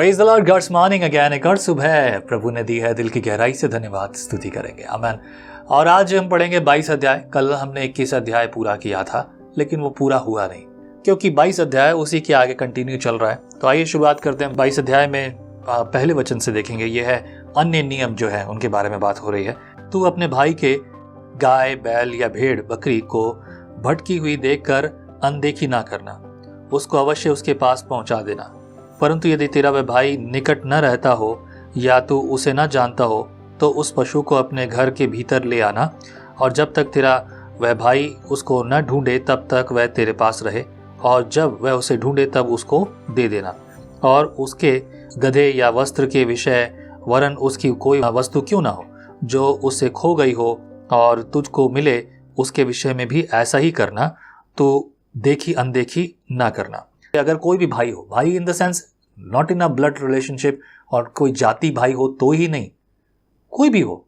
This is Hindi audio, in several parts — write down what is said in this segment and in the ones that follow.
Praise the lord, God's morning again. एक और सुबह है प्रभु ने दी है, दिल की गहराई से धन्यवाद स्तुति करेंगे, आमीन। और आज हम पढ़ेंगे 22 अध्याय। कल हमने 21 अध्याय पूरा किया था, लेकिन वो पूरा हुआ नहीं क्योंकि 22 अध्याय उसी के आगे कंटिन्यू चल रहा है। तो आइए शुरुआत करते हैं। 22 अध्याय में पहले वचन से देखेंगे। ये है अन्य नियम जो है उनके बारे में बात हो रही है। तू अपने भाई के गाय, बैल या भेड़ बकरी को भटकी हुई देखकर अनदेखी ना करना, उसको अवश्य उसके पास पहुंचा देना। परंतु यदि तेरा वह भाई निकट न रहता हो या तू उसे न जानता हो, तो उस पशु को अपने घर के भीतर ले आना, और जब तक तेरा वह भाई उसको न ढूंढे तब तक वह तेरे पास रहे, और जब वह उसे ढूंढे तब उसको दे देना। और उसके गधे या वस्त्र के विषय वरन उसकी कोई वस्तु क्यों ना हो जो उससे खो गई हो और तुझको मिले, उसके विषय में भी ऐसा ही करना। तो देखी अनदेखी ना करना। अगर कोई भी भाई हो, भाई in the sense not in a blood relationship, और कोई जाति भाई हो तो ही नहीं, कोई भी हो।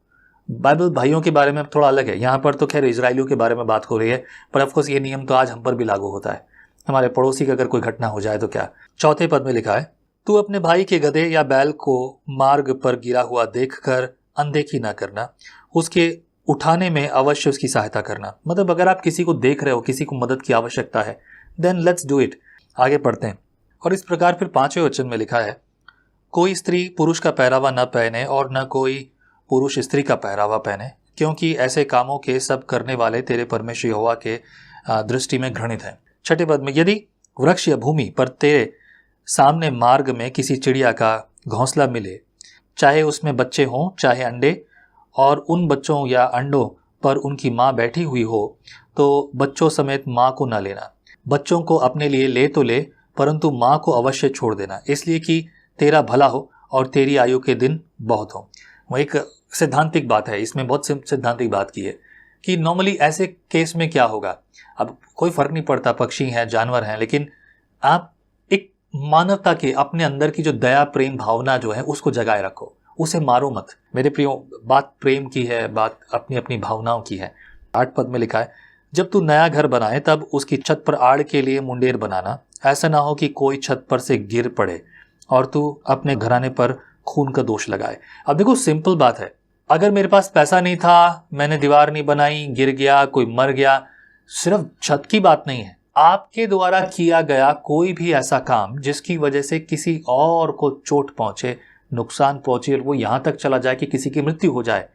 बाइबल भाइयों के बारे में थोड़ा अलग है। यहाँ पर तो खैर इजराइलियों के बारे में बात हो रही है, पर ऑफकोर्स ये नियम तो आज हम पर भी लागू होता है। हमारे पड़ोसी की अगर कोई घटना हो जाए तो क्या। चौथे पद में लिखा है, तू अपने भाई के गधे या बैल को मार्ग पर गिरा हुआ देखकर अनदेखी ना करना, उसके उठाने में अवश्य उसकी सहायता करना। मतलब अगर आप किसी को देख रहे हो, किसी को मदद की आवश्यकता है, देन लेट्स डू इट। आगे पढ़ते हैं। और इस प्रकार फिर 5वें वचन में लिखा है, कोई स्त्री पुरुष का पहरावा न पहने और न कोई पुरुष स्त्री का पहरावा पहने, क्योंकि ऐसे कामों के सब करने वाले तेरे परमेश्वर यहोवा के दृष्टि में घृणित हैं। 6ठे पद में, यदि वृक्ष या भूमि पर तेरे सामने मार्ग में किसी चिड़िया का घोंसला मिले, चाहे उसमें बच्चे हों चाहे अंडे, और उन बच्चों या अंडों पर उनकी माँ बैठी हुई हो, तो बच्चों समेत माँ को न लेना। बच्चों को अपने लिए ले तो ले, परंतु माँ को अवश्य छोड़ देना, इसलिए कि तेरा भला हो और तेरी आयु के दिन बहुत हो। वो एक सैद्धांतिक बात है, इसमें बहुत सैद्धांतिक बात की है कि नॉर्मली ऐसे केस में क्या होगा। अब कोई फर्क नहीं पड़ता, पक्षी हैं, जानवर हैं, लेकिन आप एक मानवता के अपने अंदर की जो दया प्रेम भावना जो है उसको जगाए रखो, उसे मारो मत। मेरे प्रियो, बात प्रेम की है, बात अपनी अपनी भावनाओं की है। 8 पद में लिखा है, जब तू नया घर बनाए तब उसकी छत पर आड़ के लिए मुंडेर बनाना। ऐसा ना हो कि कोई छत पर से गिर पड़े और तू अपने घराने पर खून का दोष लगाए। अब देखो, सिंपल बात है। अगर मेरे पास पैसा नहीं था, मैंने दीवार नहीं बनाई, गिर गया, कोई मर गया, सिर्फ छत की बात नहीं है। आपके द्वारा किया गया कोई भी ऐसा काम जिसकी वजह से किसी और को चोट पहुंचे, नुकसान पहुंचे, और वो यहां तक चला जाए कि किसी की मृत्यु हो जाए,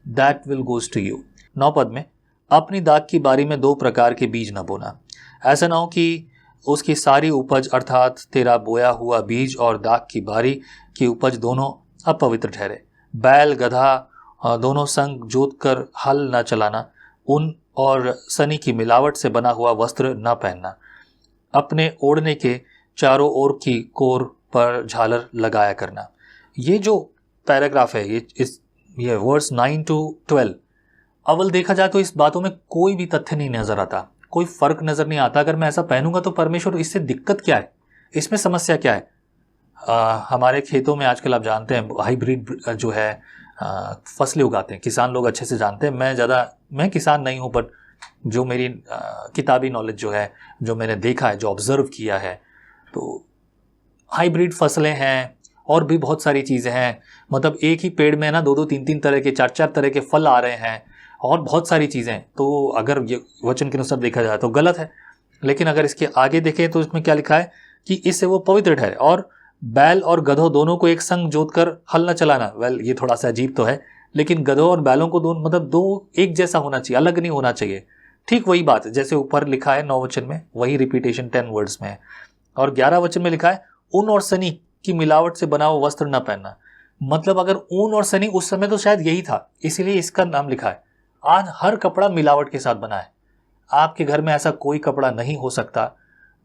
that will goes to you. 9 पद में, अपनी दाख की बारी में 2 प्रकार के बीज न बोना। ऐसा ना हो कि उसकी सारी उपज अर्थात तेरा बोया हुआ बीज और दाख की बारी की उपज दोनों अपवित्र ठहरे। बैल गधा दोनों संग जोत कर हल न चलाना। ऊन और सनी की मिलावट से बना हुआ वस्त्र न पहनना। अपने ओढ़ने के चारों ओर की कोर पर झालर लगाया करना। ये जो पैराग्राफ है, ये वर्स 9 to 12, अव्वल देखा जाए तो इस बातों में कोई भी तथ्य नहीं नजर आता, कोई फर्क नजर नहीं आता। अगर मैं ऐसा पहनूंगा तो परमेश्वर, इससे दिक्कत क्या है, इसमें समस्या क्या है। हमारे खेतों में आजकल आप जानते हैं हाइब्रिड जो है फसलें उगाते हैं, किसान लोग अच्छे से जानते हैं। मैं किसान नहीं हूं, बट जो मेरी किताबी नॉलेज जो है, जो मैंने देखा है, जो ऑब्जर्व किया है, तो हाइब्रिड फसलें हैं और भी बहुत सारी चीज़ें हैं। मतलब एक ही पेड़ में ना 2-2, 3-3 तरह के, 4-4 तरह के फल आ रहे हैं और बहुत सारी चीज़ें। तो अगर ये वचन के अनुसार देखा जाए तो गलत है, लेकिन अगर इसके आगे देखें तो इसमें क्या लिखा है कि इससे वो पवित्र ठहरे। और बैल और गधों दोनों को एक संग जोत कर हल न चलाना। वेल, ये थोड़ा सा अजीब तो है, लेकिन गधों और बैलों को दोनों, मतलब दो एक जैसा होना चाहिए, अलग नहीं होना चाहिए। ठीक वही बात जैसे ऊपर लिखा है 9 वचन में, वही रिपीटेशन 10 वर्ड्स में है। और 11 वचन में लिखा है, ऊन और सनी की मिलावट से बना हुआ वस्त्र न पहनना। मतलब अगर ऊन और सनी उस समय तो शायद यही था, इसीलिए इसका नाम लिखा है। आज हर कपड़ा मिलावट के साथ बना है। आपके घर में ऐसा कोई कपड़ा नहीं हो सकता,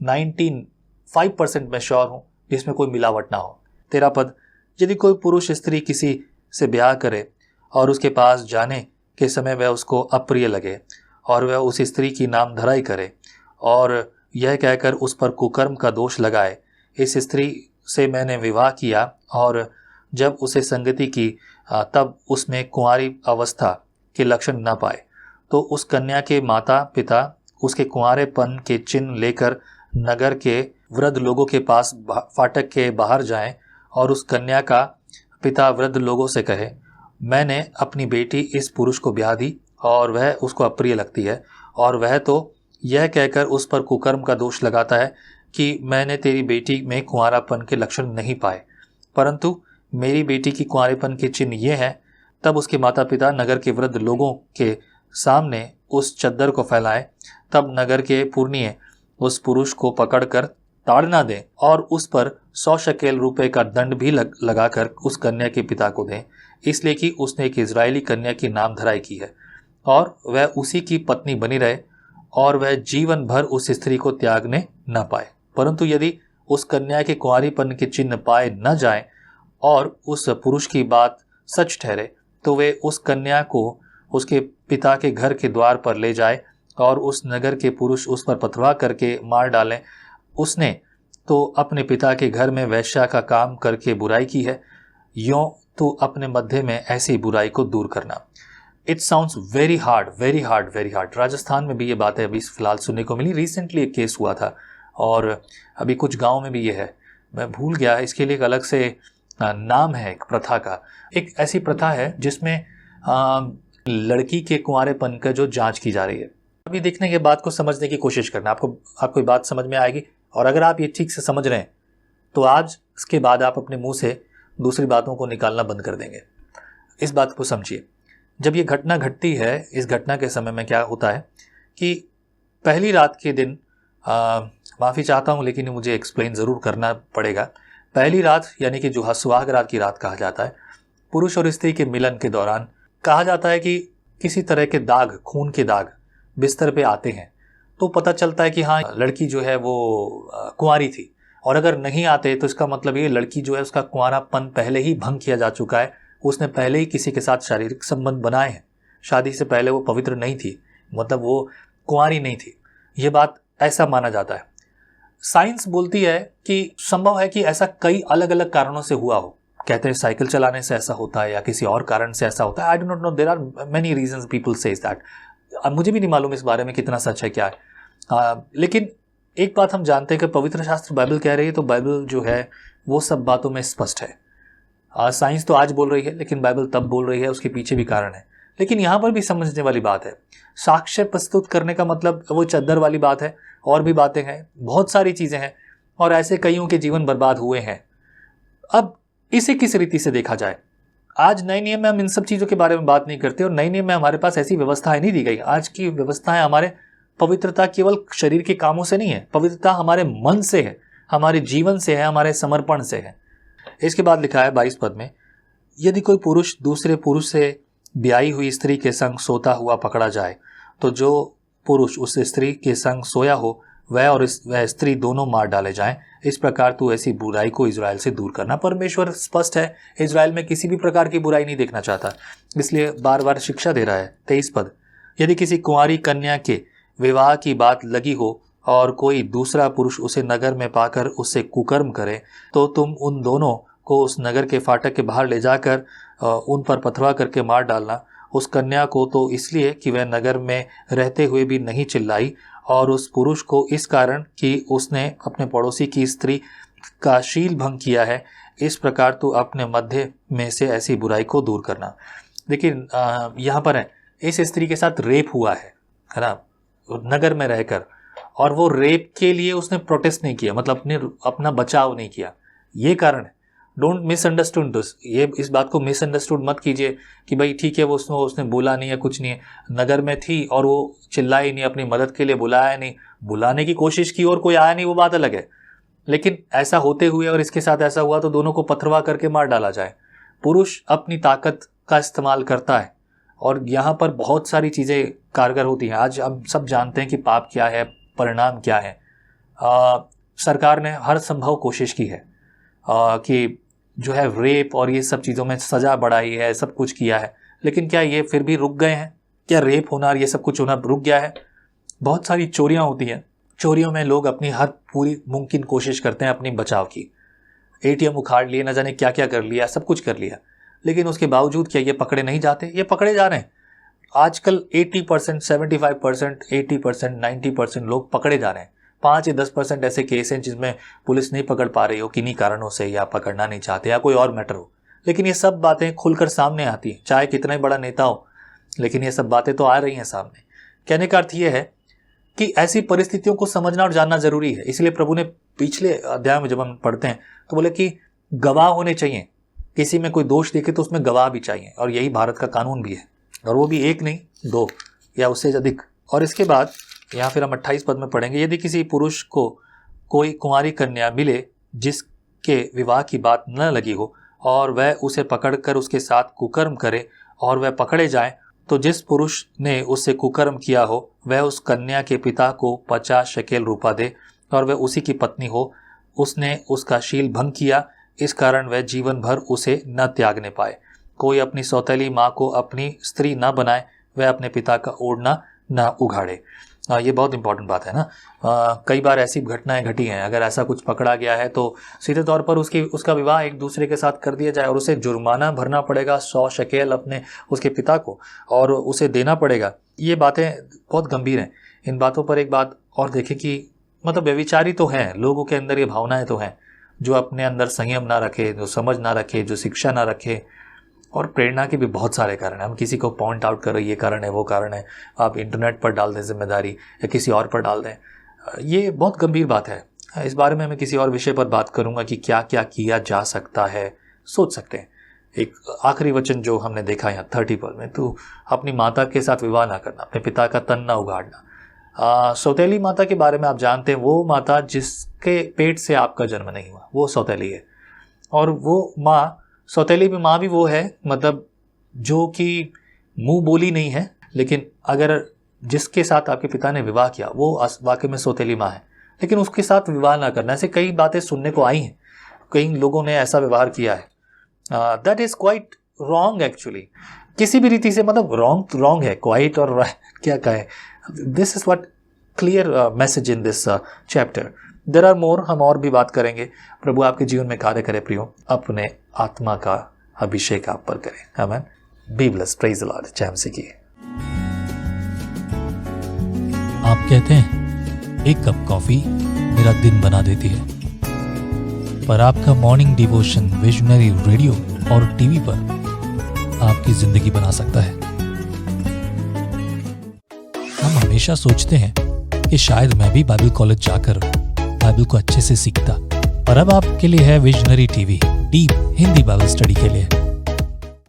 95% मैं श्योर हूं, जिसमें कोई मिलावट ना हो। 13 पद, यदि कोई पुरुष स्त्री किसी से ब्याह करे और उसके पास जाने के समय वह उसको अप्रिय लगे और वह उस स्त्री की नाम धराई करे और यह कहकर उस पर कुकर्म का दोष लगाए, इस स्त्री से मैंने विवाह किया, और जब उसे संगति की तब उसमें कुंवारी अवस्था के लक्षण न पाए, तो उस कन्या के माता पिता उसके कुंवारेपन के चिन्ह लेकर नगर के वृद्ध लोगों के पास फाटक के बाहर जाएं और उस कन्या का पिता वृद्ध लोगों से कहे, मैंने अपनी बेटी इस पुरुष को ब्याह दी और वह उसको अप्रिय लगती है, और वह तो यह कहकर उस पर कुकर्म का दोष लगाता है कि मैंने तेरी बेटी में कुंवारापन के लक्षण नहीं पाए, परंतु मेरी बेटी की कुंवारेपन के चिन्ह ये हैं। तब उसके माता पिता नगर के वृद्ध लोगों के सामने उस चद्दर को फैलाएं। तब नगर के पुरनिये उस पुरुष को पकड़कर ताड़ना दें और उस पर 100 शकेल रुपए का दंड भी लगाकर उस कन्या के पिता को दें, इसलिए कि उसने एक इजरायली कन्या की नाम धराई की है और वह उसी की पत्नी बनी रहे और वह जीवन भर उस स्त्री को त्यागने न पाए। परंतु यदि उस कन्या के कुंवारीपन के चिन्ह पाए न जाए और उस पुरुष की बात सच ठहरे, तो वे उस कन्या को उसके पिता के घर के द्वार पर ले जाए और उस नगर के पुरुष उस पर पथरवाह करके मार डालें। उसने तो अपने पिता के घर में वैश्या का काम करके बुराई की है, यों तो अपने मध्य में ऐसी बुराई को दूर करना। It sounds very hard, very hard, very hard. Rajasthan में भी ये बातें अभी फिलहाल सुनने को मिली। रिसेंटली एक केस हुआ था और अभी कुछ गाँव में भी ये है, मैं भूल गया, इसके लिए एक अलग से नाम है एक प्रथा का। एक ऐसी प्रथा है जिसमें लड़की के कुंवारेपन का जो जांच की जा रही है। अभी देखने के बाद को समझने की कोशिश करना, आपको ये बात समझ में आएगी। और अगर आप ये ठीक से समझ रहे हैं तो आज इसके बाद आप अपने मुंह से दूसरी बातों को निकालना बंद कर देंगे। इस बात को समझिए, जब ये घटना घटती है, इस घटना के समय में क्या होता है कि पहली रात के दिन, माफ़ी चाहता हूँ लेकिन मुझे एक्सप्लेन ज़रूर करना पड़ेगा। पहली रात यानी कि जो सुहाग रात की रात कहा जाता है, पुरुष और स्त्री के मिलन के दौरान कहा जाता है कि किसी तरह के दाग, खून के दाग बिस्तर पे आते हैं तो पता चलता है कि हाँ, लड़की जो है वो कुंवारी थी। और अगर नहीं आते तो इसका मतलब ये लड़की जो है उसका कुंवारापन पहले ही भंग किया जा चुका है, उसने पहले ही किसी के साथ शारीरिक संबंध बनाए हैं, शादी से पहले वो पवित्र नहीं थी, मतलब वो कुंवारी नहीं थी। ये बात ऐसा माना जाता है। साइंस बोलती है कि संभव है कि ऐसा कई अलग अलग कारणों से हुआ हो। कहते हैं साइकिल चलाने से ऐसा होता है या किसी और कारण से ऐसा होता है। I do not know, there are many reasons people says that. मुझे भी नहीं मालूम इस बारे में कितना सच है क्या है, लेकिन एक बात हम जानते हैं कि पवित्र शास्त्र बाइबल कह रही है तो बाइबल जो है वो सब बातों में स्पष्ट है। साइंस तो आज बोल रही है लेकिन बाइबल तब बोल रही है, उसके पीछे भी कारण है। लेकिन यहाँ पर भी समझने वाली बात है, साक्ष्य प्रस्तुत करने का मतलब वो चद्दर वाली बात है, और भी बातें हैं, बहुत सारी चीज़ें हैं, और ऐसे कईयों के जीवन बर्बाद हुए हैं। अब इसे किस रीति से देखा जाए? आज नए नियम में हम इन सब चीज़ों के बारे में बात नहीं करते और नए नियम में हमारे पास ऐसी व्यवस्थाएं नहीं दी गई। आज की व्यवस्थाएं हमारे पवित्रता केवल शरीर के कामों से नहीं है, पवित्रता हमारे मन से है, हमारे जीवन से है, हमारे समर्पण से है। इसके बाद लिखा है 22 पद में, यदि कोई पुरुष दूसरे पुरुष से ब्याही हुई स्त्री के संग सोता हुआ पकड़ा जाए तो जो पुरुष उस स्त्री के संग सोया हो वह और वह स्त्री दोनों मार डाले जाएं। इस प्रकार तू ऐसी बुराई को इजराइल से दूर करना। परमेश्वर स्पष्ट है, इजराइल में किसी भी प्रकार की बुराई नहीं देखना चाहता, इसलिए बार बार शिक्षा दे रहा है। 23 पद, यदि किसी कुंवारी कन्या के विवाह की बात लगी हो और कोई दूसरा पुरुष उसे नगर में पाकर उससे कुकर्म करे तो तुम उन दोनों को उस नगर के फाटक के बाहर ले जाकर उन पर पथरवाह करके मार डालना। उस कन्या को तो इसलिए कि वह नगर में रहते हुए भी नहीं चिल्लाई, और उस पुरुष को इस कारण कि उसने अपने पड़ोसी की स्त्री का शील भंग किया है। इस प्रकार तो अपने मध्य में से ऐसी बुराई को दूर करना। लेकिन यहाँ पर है, इस स्त्री के साथ रेप हुआ है ना, नगर में रहकर, और वो रेप के लिए उसने प्रोटेस्ट नहीं किया, मतलब अपना बचाव नहीं किया। ये कारण है। डोंट मिसअंडरस्टूड दिस, ये इस बात को मिसअंडरस्टूड मत कीजिए कि भाई ठीक है वो उसने बोला नहीं है, कुछ नहीं है, नगर में थी और वो चिल्लाई नहीं, अपनी मदद के लिए बुलाया नहीं, बुलाने की कोशिश की और कोई आया नहीं, वो बात अलग है। लेकिन ऐसा होते हुए और इसके साथ ऐसा हुआ तो दोनों को पथरवाह करके मार डाला जाए। पुरुष अपनी ताकत का इस्तेमाल करता है और यहाँ पर बहुत सारी चीज़ें कारगर होती हैं। आज हम सब जानते हैं कि पाप क्या है, परिणाम क्या है। सरकार ने हर संभव कोशिश की है कि जो है रेप और ये सब चीज़ों में सज़ा बढ़ाई है, सब कुछ किया है, लेकिन क्या ये फिर भी रुक गए हैं? क्या रेप होना और ये सब कुछ होना रुक गया है? बहुत सारी चोरियां होती हैं, चोरियों में लोग अपनी हर पूरी मुमकिन कोशिश करते हैं अपनी बचाव की। एटीएम उखाड़ लिए, न जाने क्या क्या कर लिया, सब कुछ कर लिया, लेकिन उसके बावजूद क्या ये पकड़े नहीं जाते? ये पकड़े जा रहे हैं। आजकल 80%, 75%, 80%, 90% लोग पकड़े जा रहे हैं। 5 या 10% ऐसे केस हैं जिसमें पुलिस नहीं पकड़ पा रही हो किन्हीं कारणों से, या पकड़ना नहीं चाहते, या कोई और मैटर हो। लेकिन ये सब बातें खुलकर सामने आती हैं, चाहे कितना ही बड़ा नेता हो, लेकिन ये सब बातें तो आ रही हैं सामने। कहने का अर्थ ये है कि ऐसी परिस्थितियों को समझना और जानना जरूरी है। इसलिए प्रभु ने पिछले अध्याय में जब हम पढ़ते हैं तो बोले कि गवाह होने चाहिए, किसी में कोई दोष देखे तो उसमें गवाह भी चाहिए, और यही भारत का कानून भी है, और वो भी 1 नहीं 2 या उससे अधिक। और इसके बाद यहाँ फिर हम 28 पद में पढ़ेंगे, यदि किसी पुरुष को कोई कुंवारी कन्या मिले जिसके विवाह की बात न लगी हो और वह उसे पकड़कर उसके साथ कुकर्म करे और वह पकड़े जाए, तो जिस पुरुष ने उससे कुकर्म किया हो वह उस कन्या के पिता को 50 शेकेल रूपा दे, और वह उसी की पत्नी हो। उसने उसका शील भंग किया, इस कारण वह जीवन भर उसे न त्यागने पाए। कोई अपनी सौतेली माँ को अपनी स्त्री न बनाए, वह अपने पिता का ओढ़ना न उघाड़े। ये बहुत इंपॉर्टेंट बात है ना। कई बार ऐसी घटनाएं घटी हैं, अगर ऐसा कुछ पकड़ा गया है तो सीधे तौर पर उसका विवाह एक दूसरे के साथ कर दिया जाए और उसे जुर्माना भरना पड़ेगा 100 शेकेल अपने उसके पिता को, और उसे देना पड़ेगा। ये बातें बहुत गंभीर हैं। इन बातों पर एक बात और देखें कि मतलब व्यभिचारी तो हैं, लोगों के अंदर ये भावनाएं तो हैं, जो अपने अंदर संयम ना रखे, जो समझ ना रखे, जो शिक्षा ना रखे, और प्रेरणा के भी बहुत सारे कारण हैं। हम किसी को पॉइंट आउट करें ये कारण है वो कारण है, आप इंटरनेट पर डाल दें जिम्मेदारी, या किसी और पर डाल दें, ये बहुत गंभीर बात है। इस बारे में मैं किसी और विषय पर बात करूंगा कि क्या क्या किया जा सकता है, सोच सकते हैं। एक आखिरी वचन जो हमने देखा यहाँ 30 पद में, तो अपनी माता के साथ विवाह ना करना, अपने पिता का तन ना उगाड़ना। सौतेली माता के बारे में आप जानते हैं, वो माता जिसके पेट से आपका जन्म नहीं हुआ वो सौतेली है। और वो माँ, सौतेली में माँ भी वो है मतलब जो कि मुंह बोली नहीं है, लेकिन अगर जिसके साथ आपके पिता ने विवाह किया वो वाकई में सौतेली माँ है, लेकिन उसके साथ विवाह ना करना। ऐसे कई बातें सुनने को आई हैं, कई लोगों ने ऐसा व्यवहार किया है। That is quite wrong actually, किसी भी रीति से, मतलब रॉन्ग है, क्वाइट और क्या कहें। This is what clear message in this chapter. There are more, हम और भी बात करेंगे। प्रभु आपके जीवन में कार्य करे प्रियो, अपने आत्मा का अभिषेक आप पर करें। आमीन। Be blessed, praise the Lord. जय मसीह की। आप कहते हैं 1 कप कॉफी मेरा दिन बना देती है, पर आपका मॉर्निंग डिवोशन विजनरी रेडियो और टीवी पर आपकी जिंदगी बना सकता है। हम हमेशा सोचते हैं कि शायद मैं भी बाइबल कॉलेज जाकर बाइबल को अच्छे से सीखता, पर अब आपके लिए है visionary TV, deep Hindi Bible study के लिए।